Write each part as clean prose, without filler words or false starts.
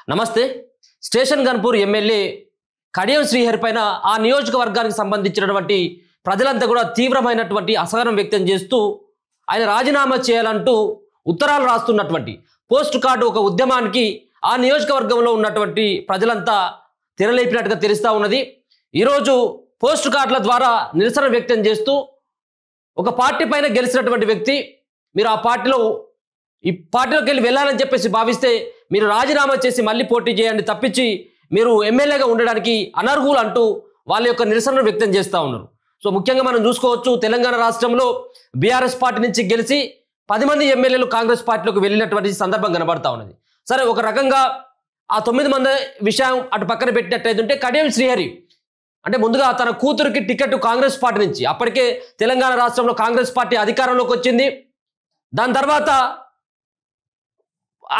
నమస్తే. Station Ghanpur MLA Kadiyam Srihari పైన ఆ నియోజకవర్గానికి సంబంధించినటువంటి ప్రజలంతా కూడా తీవ్రమైనటువంటి అసహనం వ్యక్తం చేస్తూ ఆయన రాజీనామా చేయాలంటూ ఉత్తరాలు రాస్తున్నటువంటి పోస్ట్ కార్డు ఒక ఉద్యమానికి ఆ నియోజకవర్గంలో ఉన్నటువంటి ప్రజలంతా తెరలేపినట్టుగా తెలుస్తూ ఉన్నది. ఈరోజు పోస్ట్ కార్డుల ద్వారా నిరసన వ్యక్తం చేస్తూ ఒక పార్టీ పైన గెలిచినటువంటి వ్యక్తి మీరు ఆ పార్టీలోకి వెళ్ళి వెళ్ళాలని చెప్పేసి భావిస్తే మీరు రాజీనామా చేసి మళ్ళీ పోటీ చేయండి తప్పించి మీరు ఎమ్మెల్యేగా ఉండడానికి అనర్హులు అంటూ వాళ్ళ యొక్క నిరసనను వ్యక్తం చేస్తూ ఉన్నారు. సో ముఖ్యంగా మనం చూసుకోవచ్చు, తెలంగాణ రాష్ట్రంలో బీఆర్ఎస్ పార్టీ నుంచి గెలిచి 10 మంది ఎమ్మెల్యేలు కాంగ్రెస్ పార్టీలోకి వెళ్ళినటువంటి సందర్భం కనబడతా ఉన్నది. సరే, ఒక రకంగా ఆ 9 మంది విషయం అటు పక్కన పెట్టినట్టయితే కడియం శ్రీహరి అంటే ముందుగా తన కూతురికి టికెట్ కాంగ్రెస్ పార్టీ నుంచి, అప్పటికే తెలంగాణ రాష్ట్రంలో కాంగ్రెస్ పార్టీ అధికారంలోకి వచ్చింది. దాని తర్వాత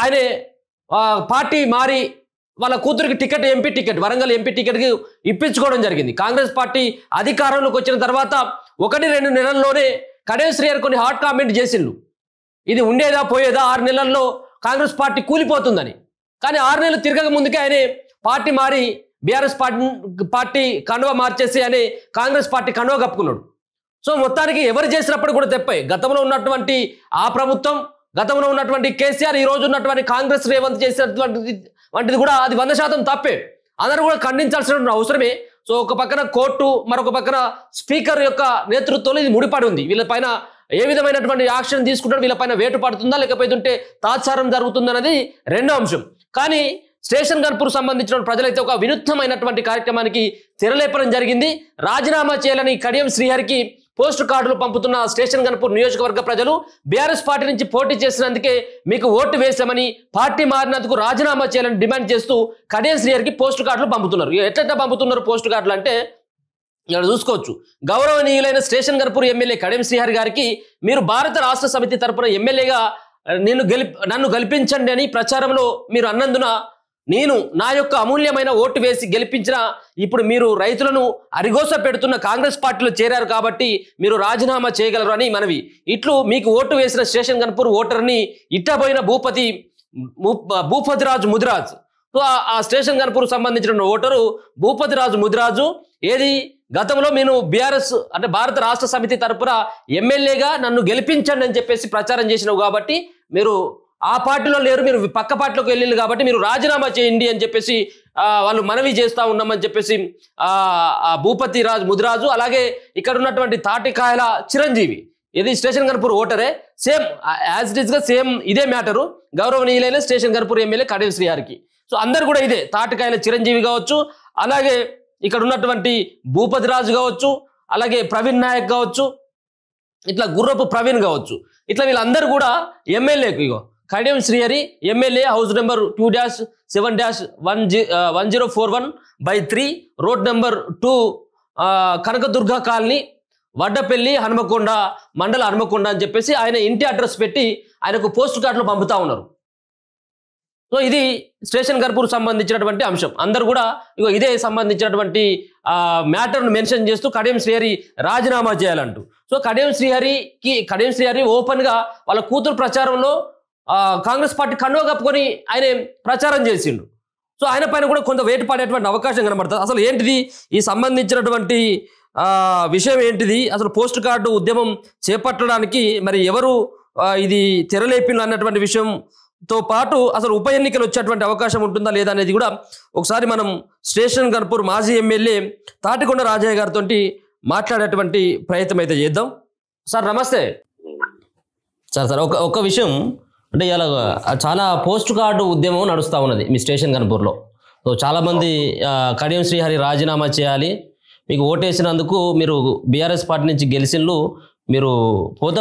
ఆయన పార్టీ మారి వాళ్ళ కూతురికి ticket, MP ticket, Warangal MP టికెట్కి ఇప్పించుకోవడం జరిగింది. కాంగ్రెస్ పార్టీ అధికారంలోకి వచ్చిన తర్వాత 1-2 నెలల్లోనే కడియం శ్రీహరి కొన్ని హాట్ కామెంట్ చేసిండు. ఇది ఉండేదా పోయేదా, 6 నెలల్లో కాంగ్రెస్ పార్టీ కూలిపోతుందని. కానీ 6 నెలలు తిరగక ముందుకే ఆయన పార్టీ మారి బీఆర్ఎస్ పార్టీ కండువా మార్చేసి ఆయన కాంగ్రెస్ పార్టీ కండువా కప్పుకున్నాడు. సో మొత్తానికి ఎవరు చేసినప్పుడు కూడా తెప్పాయి. గతంలో ఉన్నటువంటి ఆ ప్రభుత్వం, గతంలో ఉన్నటువంటి కేసీఆర్, ఈ రోజు ఉన్నటువంటి కాంగ్రెస్ రేవంత్ చేసినటువంటిది కూడా అది 100% తప్పే. అందరూ కూడా ఖండించాల్సిన అవసరమే. సో ఒక పక్కన కోర్టు, మరొక పక్కన స్పీకర్ యొక్క నేతృత్వంలో ఇది ముడిపడి ఉంది. వీళ్ళపైన ఏ విధమైనటువంటి యాక్షన్ తీసుకుంటారు, వీళ్ళపైన వేటు పడుతుందా లేకపోతే తాత్సారం జరుగుతుందన్నది రెండో అంశం. కానీ స్టేషన్ గన్పూర్ సంబంధించిన ప్రజలైతే ఒక వినూత్నమైనటువంటి కార్యక్రమానికి తెరలేపడం జరిగింది. రాజీనామా చేయాలని కడియం శ్రీహరికి పోస్ట్ కార్డులు పంపుతున్న స్టేషన్ గన్పూర్ నియోజకవర్గ ప్రజలు బీఆర్ఎస్ పార్టీ నుంచి పోటీ చేసినందుకే మీకు ఓటు వేశామని, పార్టీ మారినందుకు రాజీనామా చేయాలని డిమాండ్ చేస్తూ కడియం శ్రీహరికి పోస్ట్ కార్డులు పంపుతున్నారు. ఎట్లా పంపుతున్నారు పోస్ట్ కార్డులు అంటే ఇక్కడ చూసుకోవచ్చు. గౌరవనీయులైన స్టేషన్ గన్పూర్ ఎమ్మెల్యే కడియం శ్రీహరి గారికి మీరు భారత రాష్ట్ర సమితి తరపున ఎమ్మెల్యేగా నన్ను గెలిపించండి అని ప్రచారంలో మీరు అన్నందున నేను నా యొక్క అమూల్యమైన ఓటు వేసి గెలిపించిన ఇప్పుడు మీరు రైతులను అరిగోస పెడుతున్న కాంగ్రెస్ పార్టీలో చేరారు కాబట్టి మీరు రాజీనామా చేయగలరు అని మనవి. ఇట్లు మీకు ఓటు వేసిన స్టేషన్ గన్పూర్ ఓటర్ని ఇట్టబోయిన భూపతిరాజు ముదిరాజు. సో ఆ స్టేషన్ గన్పూర్ సంబంధించిన ఓటరు భూపతిరాజు ముదిరాజు ఏది గతంలో నేను బీఆర్ఎస్ అంటే భారత రాష్ట్ర సమితి తరపున ఎమ్మెల్యేగా నన్ను గెలిపించండి అని చెప్పేసి ప్రచారం చేసినావు కాబట్టి మీరు ఆ పార్టీలో లేరు, మీరు పక్క పార్టీలోకి వెళ్ళింది కాబట్టి మీరు రాజీనామా చేయండి అని చెప్పేసి వాళ్ళు మనవి చేస్తూ ఉన్నామని చెప్పేసి భూపతిరాజు ముదిరాజు, అలాగే ఇక్కడ ఉన్నటువంటి తాటికాయల చిరంజీవి ఇది స్టేషన్ గన్పూర్ ఓటరే, సేమ్ యాజ్ ఇట్ ఈస్ గా సేమ్ ఇదే మ్యాటరు గౌరవనీయులైన స్టేషన్ గన్పూర్ ఎమ్మెల్యే కడియం శ్రీహరికి. సో అందరు కూడా ఇదే తాటికాయల చిరంజీవి కావచ్చు, అలాగే ఇక్కడ ఉన్నటువంటి భూపతిరాజు కావచ్చు, అలాగే ప్రవీణ్ నాయక్ కావచ్చు, ఇట్లా గుర్రపు ప్రవీణ్ కావచ్చు, ఇట్లా వీళ్ళందరూ కూడా ఎమ్మెల్యేకు ఇగో Kadiyam Srihari MLA house number 2-7-1041/3 road number 2 Kanakadurga colony Vaddepalli Hanumakonda మండల హనుమకొండ అని చెప్పేసి ఆయన ఇంటి అడ్రస్ పెట్టి ఆయనకు పోస్ట్ కార్డులు పంపుతా ఉన్నారు. సో ఇది స్టేషన్ గన్పూర్ సంబంధించినటువంటి అంశం. అందరూ కూడా ఇగో ఇదే సంబంధించినటువంటి మ్యాటర్ను మెన్షన్ చేస్తూ కడియం శ్రీహరి రాజీనామా చేయాలంటూ. సో కడియం శ్రీహరి ఓపెన్గా వాళ్ళ కూతురు ప్రచారంలో కాంగ్రెస్ పార్టీ కండువా కప్పుకొని ఆయన ప్రచారం చేసిండు. సో ఆయన పైన కూడా కొంత వేటు పడేటువంటి అవకాశం కనబడుతుంది. అసలు ఏంటిది ఈ సంబంధించినటువంటి విషయం ఏంటిది, అసలు పోస్ట్ కార్డు ఉద్యమం చేపట్టడానికి మరి ఎవరు ఇది తెరలేపిన అన్నటువంటి విషయంతో పాటు అసలు ఉప ఎన్నికలు వచ్చేటువంటి అవకాశం ఉంటుందా లేదా అనేది కూడా ఒకసారి మనం స్టేషన్ గన్పూర్ మాజీ ఎమ్మెల్యే తాటికొండ రాజయ్య గారితో మాట్లాడేటువంటి ప్రయత్నం అయితే చేద్దాం. సార్ నమస్తే. సార్ ఒక విషయం అంటే ఇలా చాలా పోస్ట్ కార్డు ఉద్యమం నడుస్తూ ఉన్నది మీ స్టేషన్ గన్పూర్లో. సో చాలామంది కడియం శ్రీహరి రాజీనామా చేయాలి, మీకు ఓటేసినందుకు మీరు బీఆర్ఎస్ పార్టీ నుంచి గెలిచిన్లు, మీరు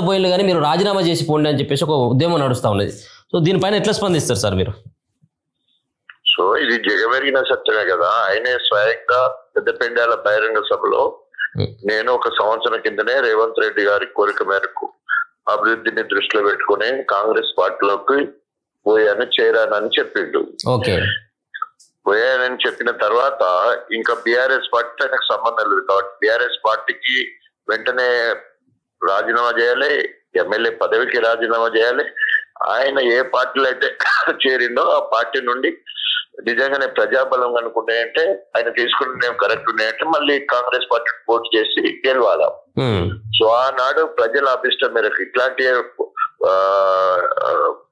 పోయిన్లు కానీ మీరు రాజీనామా చేసి పోండి అని చెప్పేసి ఒక ఉద్యమం నడుస్తూ ఉన్నది. సో దీనిపైన ఎట్లా స్పందిస్తారు సార్ మీరు? సో ఇది జగమెరిగిన సత్యమే కదా. ఆయనే స్వయంగా పెద్దపెండాల బహిరంగ సభలో నేను 1 సంవత్సరం కిందనే రేవంత్ రెడ్డి గారి కోరిక మేరకు అభివృద్ధిని దృష్టిలో పెట్టుకుని కాంగ్రెస్ పార్టీలోకి చేరానని చెప్పిండు. పోయానని చెప్పిన తర్వాత ఇంకా బీఆర్ఎస్ పార్టీతో ఆయనకు సంబంధం లేదు కాబట్టి బీఆర్ఎస్ పార్టీకి వెంటనే రాజీనామా చేయాలి, ఎమ్మెల్యే పదవికి రాజీనామా చేయాలి. ఆయన ఏ పార్టీలో అయితే చేరిండో ఆ పార్టీ నుండి నిజంగానే ప్రజాబలం అనుకుంటే అంటే ఆయన తీసుకున్న నిర్ణయం కరెక్ట్ ఉన్నాయంటే మళ్ళీ కాంగ్రెస్ పార్టీ పోటీ చేసి గెలవాలా. సో ఆనాడు ప్రజల అభిష్టం మేరకు ఇట్లాంటి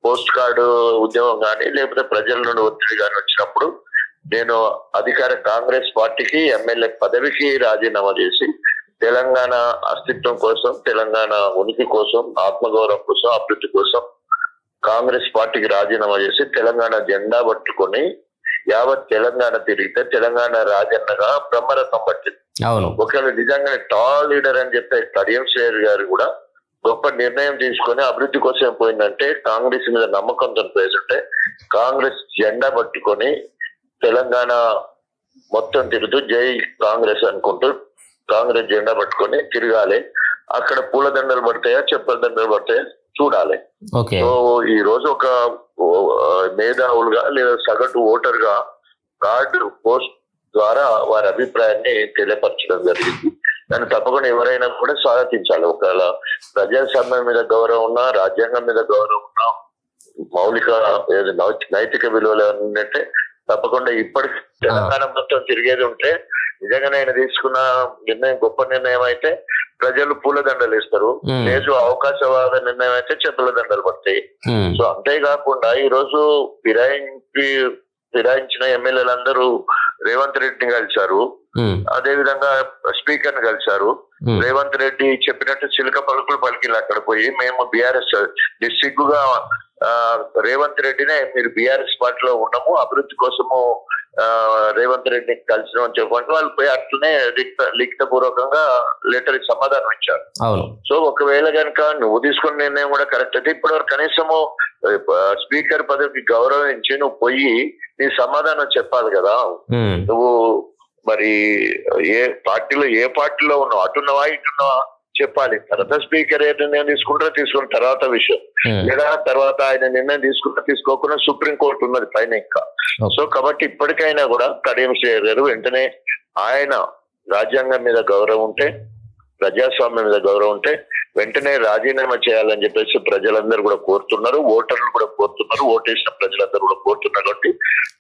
పోస్ట్ కార్డు ఉద్యమం కానీ లేకపోతే ప్రజల నుండి ఒత్తిడి కానీ వచ్చినప్పుడు నేను అధికార కాంగ్రెస్ పార్టీకి ఎమ్మెల్యే పదవికి రాజీనామా చేసి తెలంగాణ అస్తిత్వం కోసం, తెలంగాణ ఉనికి కోసం, ఆత్మగౌరవం కోసం, అభివృద్ధి కోసం కాంగ్రెస్ పార్టీకి రాజీనామా చేసి తెలంగాణ జెండా పట్టుకొని యావత్ తెలంగాణ తిరిగితే తెలంగాణ రాజన్నగా బ్రహ్మరథం పట్టింది. ఒకవేళ నిజంగానే టాల్ లీడర్ అని చెప్పే కడియం శ్రేయర్ గారు కూడా గొప్ప నిర్ణయం తీసుకొని అభివృద్ధి కోసం పోయిందంటే కాంగ్రెస్ మీద నమ్మకంతో పోయేదంటే కాంగ్రెస్ జెండా పట్టుకొని తెలంగాణ మొత్తం తిరుగుతూ జై కాంగ్రెస్ అనుకుంటూ కాంగ్రెస్ జెండా పట్టుకొని తిరగాలి. అక్కడ పూలదండలు పడతాయా చెప్పల దండలు పడతాయా చూడాలి. సో ఈ రోజు ఒక మేధావులుగా లేదా సగటు ఓటర్ గా కార్డు పోస్ట్ ద్వారా వారి అభిప్రాయాన్ని తెలియపరచడం జరిగింది. దాన్ని తప్పకుండా ఎవరైనా కూడా స్వాగతించాలి. ఒకవేళ ప్రజాస్వామ్యం మీద గౌరవం ఉన్నా, రాజ్యాంగం మీద గౌరవం ఉన్నా, మౌలిక నైతిక విలువలు ఉన్నట్టే తప్పకుండా ఇప్పటికి తెలంగాణ మొత్తం తిరిగేది ఉంటే నిజంగానే ఆయన తీసుకున్న నిర్ణయం గొప్ప నిర్ణయం అయితే ప్రజలు పూలదండలు ఇస్తారు. లేదు అవకాశవాద నిర్ణయం అయితే చెప్పుల దండలు పడతాయి. సో అంతేకాకుండా ఈ రోజు ఫిరాయించిన ఎమ్మెల్యేలందరూ రేవంత్ రెడ్డిని కలిశారు, అదే విధంగా స్పీకర్ ని కలిశారు. రేవంత్ రెడ్డి చెప్పినట్టు చిలుక పలుకులు పలికిలు అక్కడ పోయి మేము బీఆర్ఎస్ సిగ్గుగా రేవంత్ రెడ్డినే మీరు బీఆర్ఎస్ పార్టీలో ఉన్నాము, అభివృద్ధి కోసము రేవంత్ రెడ్డిని కలిసిన అని చెప్పండి వాళ్ళు పోయి అట్లనే లిఖిత పూర్వకంగా లెటర్ సమాధానం ఇచ్చారు. సో ఒకవేళ కనుక నువ్వు తీసుకున్న నిర్ణయం కూడా కరెక్ట్ అయితే ఇప్పటివరకు కనీసము స్పీకర్ పదవికి గౌరవించి నువ్వు పోయి నీ సమాధానం చెప్పాలి కదా. నువ్వు మరి ఏ పార్టీలో ఉన్నావు, అటున్నావా ఇటున్నావా చెప్పాలి. తర్వాత స్పీకర్ ఏ నిర్ణయం తీసుకున్న తర్వాత విషయం, లేదా తర్వాత ఆయన నిర్ణయం తీసుకోకుండా సుప్రీంకోర్టు ఉన్నది పైన ఇంకా. సో కాబట్టి ఇప్పటికైనా కూడా కడియం శ్రేయర్ గారు వెంటనే ఆయన రాజ్యాంగం మీద గౌరవం ఉంటే, ప్రజాస్వామ్యం మీద గౌరవం ఉంటే వెంటనే రాజీనామా చేయాలని చెప్పేసి ప్రజలందరూ కూడా కోరుతున్నారు, ఓటర్లు కూడా కోరుతున్నారు, ఓటేసిన ప్రజలందరూ కూడా కోరుతున్నారు. కాబట్టి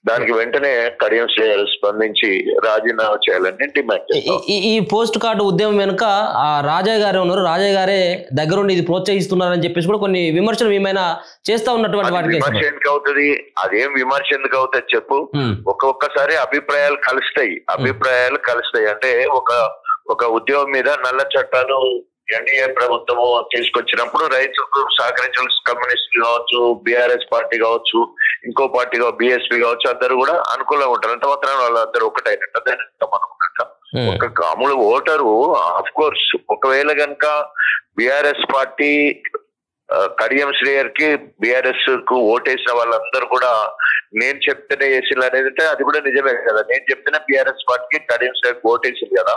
దానికి వెంటనే కడియం శ్రేయర్ స్పందించి రాజీనామా చేయాలని డిమాండ్ చేస్తారు. ఈ పోస్ట్ కార్డు ఉద్యమం వెనుక ఆ రాజయ్య గారే ఉన్నారు, రాజయ్య గారే దగ్గరుండి ఇది ప్రోత్సహిస్తున్నారని చెప్పేసి కూడా కొన్ని విమర్శలు ఏమైనా చేస్తా ఉన్నటువంటి వాటికి విమర్శ ఎందుకు అవుతుంది? అదేం విమర్శ ఎందుకు అవుతుంది చెప్పు? ఒక్కొక్కసారి అభిప్రాయాలు కలుస్తాయి. అంటే ఒక ఉద్యమం మీద నల్ల చట్టాలు ఎన్డీఏ ప్రభుత్వము తీసుకొచ్చినప్పుడు రైతులకు సహకరించిన కమ్యూనిస్టులు కావచ్చు, బీఆర్ఎస్ పార్టీ కావచ్చు, ఇంకో పార్టీ బీఎస్పీ కావచ్చు, అందరూ కూడా అనుకూలంగా ఉంటారు. అంత మాత్రం వాళ్ళందరూ ఒకటైనట్టు అనుకున్నట్ట. ఒక మామూలు ఓటరు ఆఫ్ కోర్స్ ఒకవేళ కనుక బీఆర్ఎస్ పార్టీ కడియం శ్రేయర్ కి బీఆర్ఎస్ కు ఓటేసిన వాళ్ళందరూ కూడా నేను చెప్తేనే వేసింది అనేది అది కూడా నిజమే కదా. నేను చెప్తేనే బీఆర్ఎస్ పార్టీకి కడియం శ్రేయర్ ఓటేసింది కదా.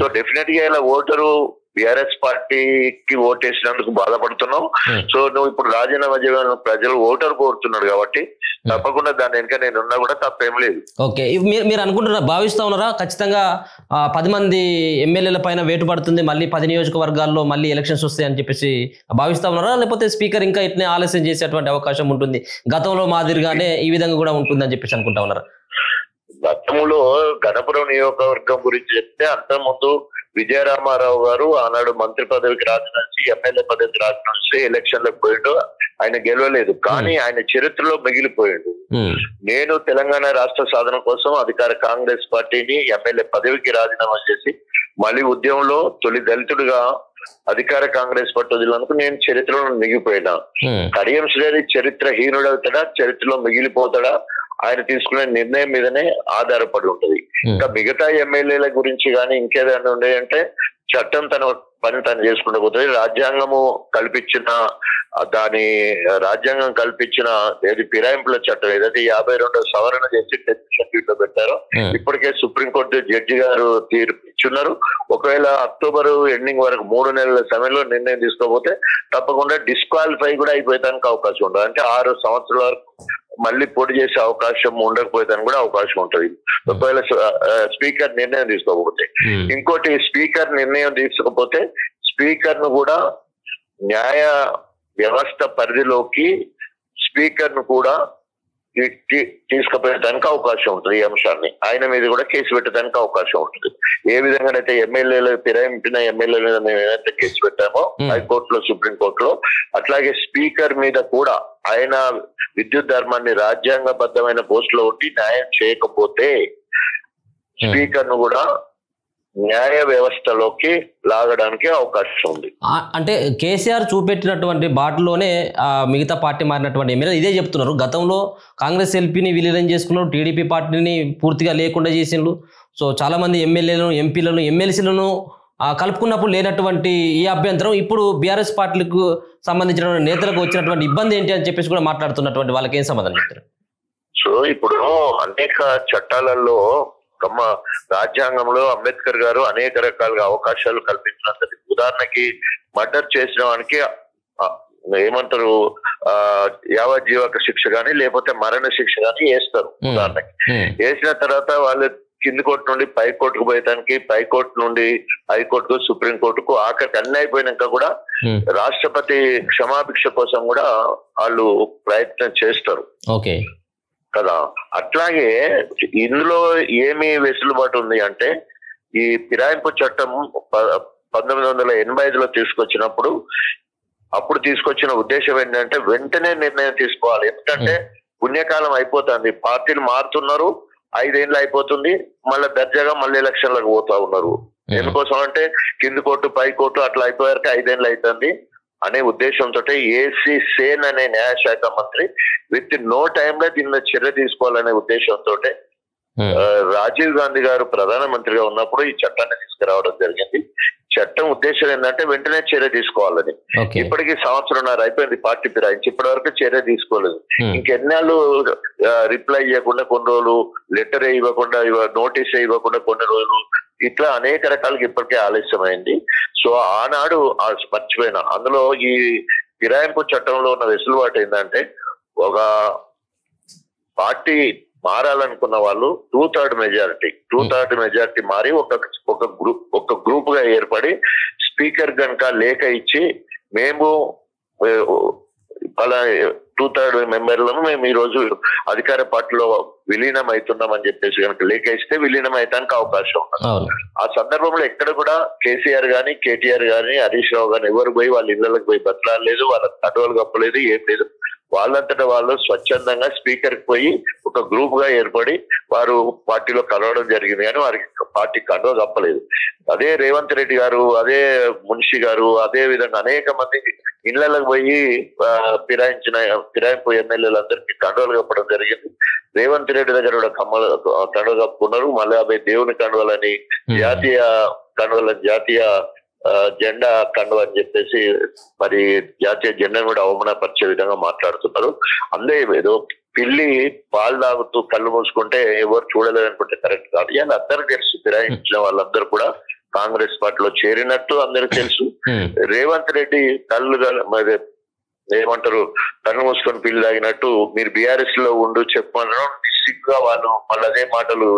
సో డెఫినెట్ గా ఇలా ఓటరు బీఆర్ఎస్ పార్టీకి ఓటేసినందుకు బాధపడుతున్నావు. సో నువ్వు ఇప్పుడు రాజీనామా చేయాలని ప్రజలు ఓటర్ కోరుతున్నాడు కాబట్టి తప్పకుండా దాని వెనుక నేనున్నా కూడా తప్పేం లేదు. ఓకే, మీరు అనుకుంటున్నారా, భావిస్తా ఉన్నారా ఖచ్చితంగా 10 మంది ఎమ్మెల్యేల పైన వేటు పడుతుంది, మళ్ళీ 10 నియోజకవర్గాల్లో మళ్ళీ ఎలక్షన్స్ వస్తాయి అని చెప్పేసి భావిస్తా ఉన్నారా? లేకపోతే స్పీకర్ ఇంకా ఇట్నే ఆలస్యం చేసేటువంటి అవకాశం ఉంటుంది, గతంలో మాదిరిగానే ఈ విధంగా కూడా ఉంటుంది అని చెప్పేసి అనుకుంటా ఉన్నారా? గతంలో గణపురం నియోజకవర్గం గురించి చెప్తే అంతకుముందు విజయరామారావు గారు ఆనాడు మంత్రి పదవికి రాజీనామా చేసి ఎమ్మెల్యే పదవికి రాజీనామా చేసి ఎలక్షన్లకు పోయిండు. ఆయన గెలవలేదు, కానీ ఆయన చరిత్రలో మిగిలిపోయాడు. నేను తెలంగాణ రాష్ట్ర సాధన కోసం అధికార కాంగ్రెస్ పార్టీని ఎమ్మెల్యే పదవికి రాజీనామా చేసి మళ్ళీ ఉద్యమంలో తొలి దళితుడిగా అధికార కాంగ్రెస్ పార్టీ వదిలినందుకు నేను చరిత్రలో మిగిలిపోయినా. కడియం శ్రేయర్ చరిత్రహీనుడవుతాడా, చరిత్రలో మిగిలిపోతాడా, ఆయన తీసుకునే నిర్ణయం మీదనే ఆధారపడి ఉంటది. ఇంకా మిగతా ఎమ్మెల్యేల గురించి కానీ ఇంకేదైనా ఉండేదంటే చట్టం తన పని తను చేసుకుంటూ పోతుంది. రాజ్యాంగం కల్పించిన ఏది ఫిరాయింపుల చట్టం ఏదైతే 52వ సవరణ చేసి 10th షెడ్యూల్ లో పెట్టారో ఇప్పటికే సుప్రీంకోర్టు జడ్జి గారు తీర్పు ఇచ్చున్నారు. ఒకవేళ అక్టోబర్ ఎండింగ్ వరకు 3 నెలల సమయంలో నిర్ణయం తీసుకోకపోతే తప్పకుండా డిస్క్వాలిఫై కూడా అయిపోయేదానికి అవకాశం ఉండదు. అంటే 6 సంవత్సరాల వరకు మళ్ళీ పోటీ చేసే అవకాశం ఉండకపోయేదానికి కూడా అవకాశం ఉంటది ఒకవేళ స్పీకర్ నిర్ణయం తీసుకోకపోతే. ఇంకోటి, స్పీకర్ నిర్ణయం తీసుకోకపోతే స్పీకర్ ను కూడా న్యాయ వ్యవస్థ పరిధిలోకి స్పీకర్ ను కూడా తీసుకుపోయేదానికి అవకాశం ఉంటుంది. ఈ అంశాన్ని ఆయన మీద కూడా కేసు పెట్టడానికి అవకాశం ఉంటుంది. ఏ విధంగానైతే ఎమ్మెల్యేలు ఫిరాయించిన ఎమ్మెల్యేల మీద మేము ఏదైతే కేసు పెట్టామో హైకోర్టులో, సుప్రీంకోర్టులో, అట్లాగే స్పీకర్ మీద కూడా ఆయన విద్యుత్ ధర్మాన్ని రాజ్యాంగబద్ధమైన పోస్టులో ఉండి న్యాయం చేయకపోతే స్పీకర్ ను కూడా న్యాయ వ్యవస్థలోకి లాగడానికి అవకాశం ఉంది. అంటే కేసీఆర్ చూపెట్టినటువంటి బాటలోనే మిగతా పార్టీ మారినటువంటి ఎమ్మెల్యేలు ఇదే చెప్తున్నారు. గతంలో కాంగ్రెస్ ఎల్పీని విలీనం చేసుకున్నారు, టీడీపీ పార్టీని పూర్తిగా లేకుండా చేసిండ్రు. సో చాలా మంది ఎమ్మెల్యేలను, ఎంపీలను, ఎమ్మెల్సీలను కలుపుకున్నప్పుడు లేనటువంటి ఈ అభ్యంతరం ఇప్పుడు బీఆర్ఎస్ పార్టీలకు సంబంధించిన నేతలకు వచ్చినటువంటి ఇబ్బంది ఏంటి అని చెప్పేసి కూడా మాట్లాడుతున్నటువంటి వాళ్ళకి ఏం సమాధానం చెప్తారు? సో ఇప్పుడు అనేక చట్టాలలో రాజ్యాంగంలో అంబేద్కర్ గారు అనేక రకాలుగా అవకాశాలు కల్పించినంతది. ఉదాహరణకి మర్డర్ చేసిన వానికి ఏమంటారు యావజ్జీవక శిక్ష గాని లేకపోతే మరణ శిక్ష గాని వేస్తారు. ఉదాహరణకి వేసిన తర్వాత వాళ్ళు కింది కోర్టు నుండి పై కోర్టుకు పోయడానికి, పై కోర్టు నుండి హైకోర్టుకు, సుప్రీంకోర్టుకు, ఆఖరికి అన్ని అయిపోయినాక కూడా రాష్ట్రపతి క్షమాభిక్ష కోసం కూడా వాళ్ళు ప్రయత్నం చేస్తారు కదా. అట్లాగే ఇందులో ఏమి వెసులుబాటు ఉంది అంటే ఈ ఫిరాయింపు చట్టం 1985లో తీసుకొచ్చినప్పుడు అప్పుడు తీసుకొచ్చిన ఉద్దేశం ఏంటంటే వెంటనే నిర్ణయం తీసుకోవాలి. ఎందుకంటే పుణ్యకాలం అయిపోతుంది, పార్టీలు మారుతున్నారు, 5 ఏళ్ళు అయిపోతుంది, మళ్ళీ దర్జాగా మళ్ళీ ఎలక్షన్లకు పోతా ఉన్నారు. ఎందుకోసం అంటే కింది కోర్టు, పై కోర్టు అట్లా అయిపోయాక 5 ఏళ్ళు అవుతుంది అనే ఉద్దేశంతో ఏసీ సేన్ అనే న్యాయశాఖ మంత్రి విత్ నో టైంలో దీని చర్య తీసుకోవాలనే ఉద్దేశంతో రాజీవ్ గాంధీ గారు ప్రధానమంత్రిగా ఉన్నప్పుడు ఈ చట్టాన్ని తీసుకురావడం జరిగింది. చట్టం ఉద్దేశం ఏంటంటే వెంటనే చర్య తీసుకోవాలని. ఇప్పటికీ 1.5 సంవత్సరం అయిపోయింది పార్టీ ఫిరాయించి, ఇప్పటి వరకు చర్య తీసుకోలేదు. ఇంకెన్నాళ్ళు రిప్లై ఇవ్వకుండా కొన్ని రోజులు, లెటర్ ఇవ్వకుండా, నోటీస్ ఇవ్వకుండా కొన్ని రోజులు, ఇట్లా అనేక రకాలుగా ఇప్పటికే ఆలస్యమైంది. సో ఆనాడు మర్చిపోయినా అందులో ఈ ఫిరాయింపు చట్టంలో ఉన్న వెసులుబాటు ఏంటంటే ఒక పార్టీ మారాలనుకున్న వాళ్ళు 2/3 మెజారిటీ మారి ఒక గ్రూప్ గా ఏర్పడి స్పీకర్ కనుక లేఖ ఇచ్చి మేము అలా 2/3 మెంబర్లను మేము ఈ రోజు అధికార పార్టీలో విలీనం అవుతున్నామని చెప్పేసి కనుక లేఖ ఇస్తే విలీనం అయ్యడానికి అవకాశం ఉంది. ఆ సందర్భంలో ఎక్కడ కూడా కేసీఆర్ గాని, కేటీఆర్ గాని, హరీష్ రావు గాని ఎవరు పోయి వాళ్ళ ఇళ్లకు పోయి బతలాలేదు, వాళ్ళ కండువలు కప్పలేదు, ఏం లేదు. వాళ్ళంతటా వాళ్ళు స్వచ్ఛందంగా స్పీకర్ కి పోయి ఒక గ్రూప్ గా ఏర్పడి వారు పార్టీలో కలవడం జరిగింది, కానీ వారికి పార్టీ కండువ కప్పలేదు. అదే రేవంత్ రెడ్డి గారు, అదే మున్షి గారు, అదే విధంగా అనేక మంది ఇళ్లకు పోయి ఫిరాయింపు ఎమ్మెల్యేలందరికీ కండువలు కప్పడం జరిగింది. రేవంత్ రెడ్డి దగ్గర కూడా కండువ కప్పుకున్నారు. మళ్ళీ దేవుని కండువలని, జాతీయ కండువలని, జాతీయ జెండా కండువ అని చెప్పేసి మరి జాతీయ జెండాను కూడా అవమానపరిచే విధంగా మాట్లాడుతున్నారు. అందే ఏదో పిల్లి పాలు తాగుతూ కళ్ళు మూసుకుంటే ఎవరు చూడలేదు అనుకుంటే కరెక్ట్ కాదు. ఇలా అందరూ తెలుసు, ఫిరాయించిన వాళ్ళందరూ కూడా కాంగ్రెస్ పార్టీలో చేరినట్టు అందరికి తెలుసు. రేవంత్ రెడ్డి కళ్ళు మరి ఏమంటారు కళ్ళు మూసుకొని పిల్లి తాగినట్టు మీరు బీఆర్ఎస్ లో ఉండు చెప్పమనడం సిగ్గుగా వాళ్ళు మళ్ళీ అదే మాటలు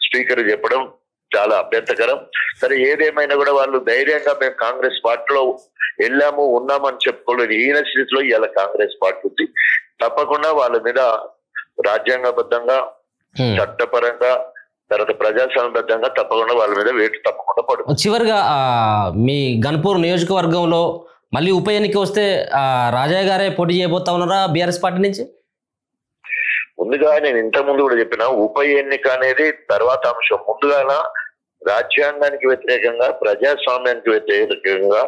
స్పీకర్ చెప్పడం చాలా అభ్యంతకరం. సరే ఏదేమైనా కూడా వాళ్ళు ధైర్యంగా మేము కాంగ్రెస్ పార్టీలో వెళ్ళాము, ఉన్నామని చెప్పుకోలేదు. ఈయన స్థితిలో ఇవాళ కాంగ్రెస్ పార్టీ ఉంది. తప్పకుండా వాళ్ళ మీద రాజ్యాంగబద్ధంగా, చట్టపరంగా, తర్వాత ప్రజాస్వామ్యబద్ధంగా తప్పకుండా వాళ్ళ మీద వేటు తప్పకుండా పడుతుంది. చివరిగా మీ గన్పూర్ నియోజకవర్గంలో మళ్ళీ ఉప ఎన్నిక వస్తే రాజయ్య గారే పోటీ చేయబోతా ఉన్నారా బీఆర్ఎస్ పార్టీ నుంచి? ముందుగా నేను ఇంతకుముందు కూడా చెప్పిన ఉప ఎన్నిక అనేది తర్వాత అంశం. ముందుగా రాజ్యాంగానికి వ్యతిరేకంగా, ప్రజాస్వామ్యానికి వ్యతిరేకంగా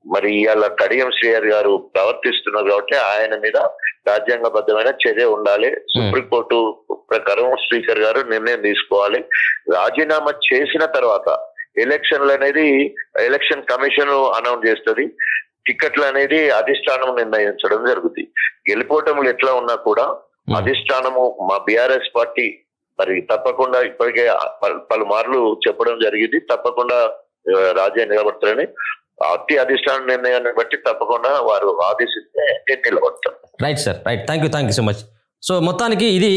మరి ఇవాళ కడియం శ్రీహరి గారు ప్రవర్తిస్తున్నారు కాబట్టి ఆయన మీద రాజ్యాంగబద్ధమైన చర్య ఉండాలి. సుప్రీంకోర్టు ప్రకారం స్పీకర్ గారు నిర్ణయం తీసుకోవాలి. రాజీనామా చేసిన తర్వాత ఎలక్షన్లు అనేది ఎలక్షన్ కమిషన్ అనౌన్స్ చేస్తుంది. టికెట్లు అనేది అధిష్టానం నిర్ణయించడం జరుగుతుంది. గెలుపోవటములు ఎట్లా ఉన్నా కూడా అధిష్టానము మా బీఆర్ఎస్ పార్టీ మరి తప్పకుండా ఇప్పటికే పలుమార్లు చెప్పడం జరిగింది, తప్పకుండా రాజయ్య నిలబడతారని. అధిష్టాన నిర్ణయాన్ని బట్టి తప్పకుండా వారు ఆదేశిస్తే నిలబడతారు. Right sir, right. Thank you so much. So మొత్తానికి ఇది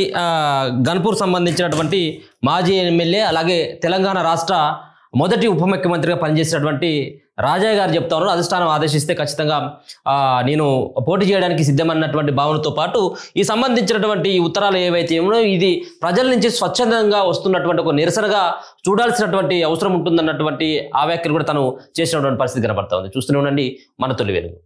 గన్పూర్ సంబంధించినటువంటి మాజీ ఎమ్మెల్యే అలాగే తెలంగాణ రాష్ట్ర మొదటి ఉప ముఖ్యమంత్రిగా పనిచేసినటువంటి రాజయ్య గారు చెప్తా ఉన్నారు అధిష్టానం ఆదేశిస్తే ఖచ్చితంగా నేను పోటీ చేయడానికి సిద్ధమన్నటువంటి భావనతో పాటు ఈ సంబంధించినటువంటి ఉత్తరాలు ఏవైతే ఏమో ఇది ప్రజల నుంచి స్వచ్ఛందంగా వస్తున్నటువంటి ఒక నిరసనగా చూడాల్సినటువంటి అవసరం ఉంటుందన్నటువంటి ఆ వ్యాఖ్యలు కూడా తను చేసినటువంటి పరిస్థితి కనబడతా ఉంది. చూస్తూనే ఉండండి మన తొలి వెలుగు.